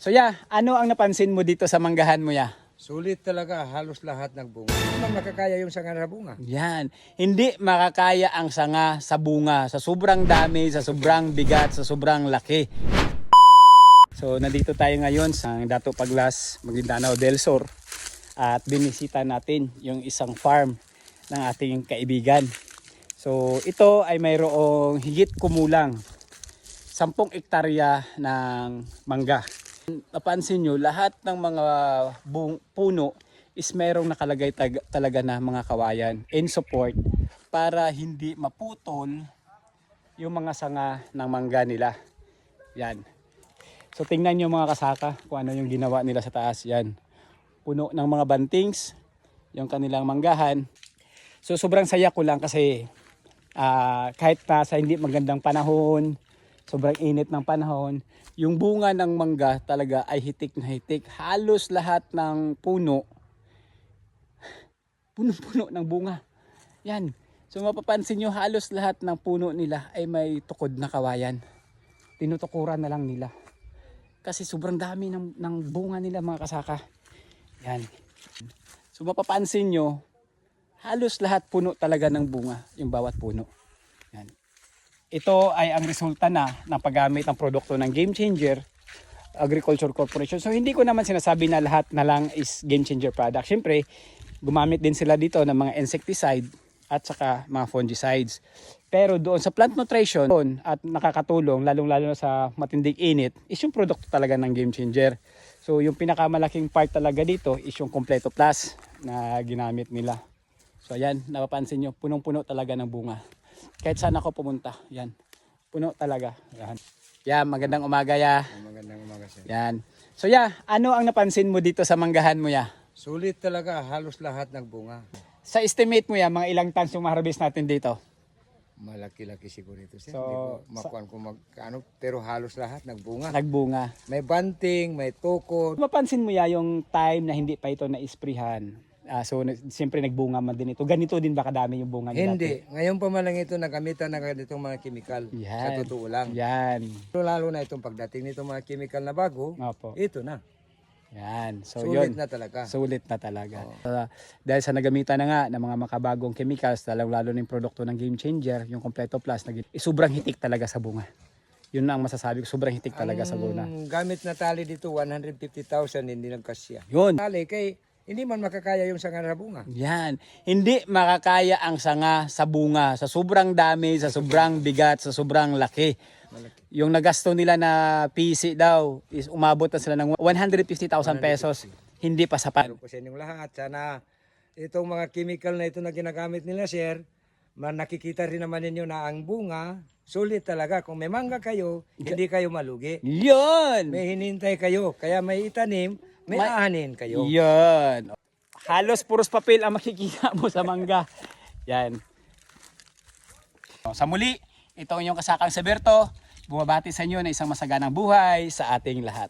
So ano ang napansin mo dito sa manggahan mo Sulit talaga, halos lahat ng bunga. Hindi man makakaya yung sanga na bunga. Yan. Hindi makakaya ang sanga sa bunga. Sa sobrang dami, sa sobrang bigat, sa sobrang laki. So nandito tayo ngayon sa Dato Paglas, Maguindanao del Sur. At binisita natin yung isang farm ng ating kaibigan. So ito ay mayroong higit kumulang 10 hektarya ng mangga. Napansin nyo, lahat ng mga puno is mayroong nakalagay talaga na mga kawayan in support para hindi maputol yung mga sanga ng mangga nila. Yan. So tingnan nyo mga kasaka kung ano yung ginawa nila sa taas. Yan. Puno ng mga bantings yung kanilang manggahan. So sobrang saya ko lang kasi kahit sa hindi magandang panahon, sobrang init ng panahon, yung bunga ng mangga talaga ay hitik na hitik. Halos lahat ng puno, punong-puno ng bunga. Yan. So mapapansin nyo, halos lahat ng puno nila ay may tukod na kawayan. Tinutukuran na lang nila. Kasi sobrang dami ng bunga nila mga kasaka. Yan. So mapapansin nyo, halos lahat puno talaga ng bunga, yung bawat puno. Yan. Ito ay ang resulta na ng paggamit ng produkto ng Game Changer Agriculture Corporation. So hindi ko naman sinasabi na lahat na lang is Game Changer product. Siyempre, gumamit din sila dito ng mga insecticide at saka mga fungicides. Pero doon sa plant nutrition at nakakatulong, lalong-lalo sa matinding init, is yung produkto talaga ng Game Changer. So yung pinakamalaking part talaga dito is yung Completo Plus na ginamit nila. So ayan, napapansin nyo, punong-puno talaga ng bunga. Kahit saan ako pumunta, yan. Puno talaga. Yan. Yan, magandang umaga Magandang umaga sir. Yan. So ano ang napansin mo dito sa manggahan mo Sulit talaga, halos lahat ng bunga. Sa estimate mo mga ilang tons yung ma-harvest natin dito? Malaki-laki siguro ito sir. So, Hindi ko makuhan kung magkano, pero halos lahat nagbunga. Nagbunga. May banting, may tukod. Mapansin mo yung time na hindi pa ito na-isprihan. So siyempre nagbunga man din ito. Ganito din ba kadami yung bunga niya? Hindi. Ngayon pa man lang ito nagamitan ng ganitong mga kemikal. Yan. Sa totoo lang. Yan. Lalo na itong pagdating nitong mga kemikal na bago, Opo. ito na. Yan. So Sulit yun. na talaga. Sulit na talaga. Dahil sa nagamitan na nga ng mga makabagong chemicals, lalo na yung produkto ng Game Changer, yung Completo Plus, sobrang hitik talaga sa bunga. Yun na ang masasabi ko, sobrang hitik talaga sa bunga. Ang gamit na tali dito, 150,000, hindi nagkasya. Yun. Tali kay hindi man makakaya yung sanga na bunga. Yan. Hindi makakaya ang sanga sa bunga. Sa sobrang dami, sa sobrang bigat, sa sobrang laki. Yung nagasto nila na PC daw is umabot na sila ng 150,000 pesos. Hindi pa sapat. Ano po sa inyong lahat. Sana itong mga chemical na ito na ginagamit nila, sir, nakikita rin naman ninyo na ang bunga, sulit talaga. Kung may mangga kayo, hindi kayo malugi. Yun! May hinintay kayo. Kaya may itanim, may aanin kayo. Yun. Halos puros papel ang makikita mo sa mangga. Yan. Sa muli, ito ang inyong kasakang Seberto. Bumabati sa inyo na isang masaganang buhay sa ating lahat.